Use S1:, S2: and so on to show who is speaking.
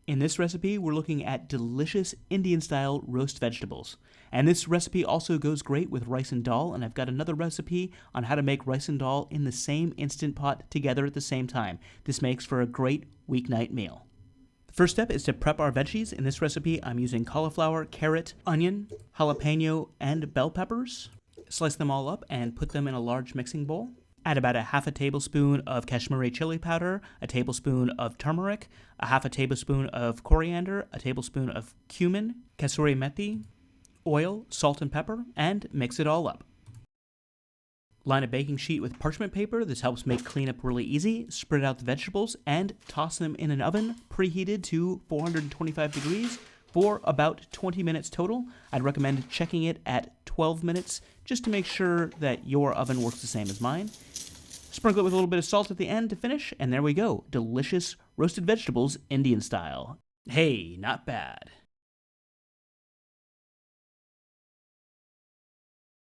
S1: In this recipe, we're looking at delicious Indian-style roast vegetables. And this recipe also goes great with rice and dal, and I've got another recipe on how to make rice and dal in the same Instant Pot together at the same time. This makes for a great weeknight meal. The first step is to prep our veggies. In this recipe, I'm using cauliflower, carrot, onion, jalapeno, and bell peppers. Slice them all up and put them in a large mixing bowl. Add about a half a tablespoon of Kashmiri chili powder, a tablespoon of turmeric, a half a tablespoon of coriander, a tablespoon of cumin, kasuri methi, oil, salt, and pepper, and mix it all up. Line a baking sheet with parchment paper. This helps make cleanup really easy. Spread out the vegetables and toss them in an oven preheated to 425 degrees for about 20 minutes total. I'd recommend checking it at 12 minutes just to make sure that your oven works the same as mine. Sprinkle it with a little bit of salt at the end to finish, and there we go. Delicious roasted vegetables, Indian style. Hey, not bad.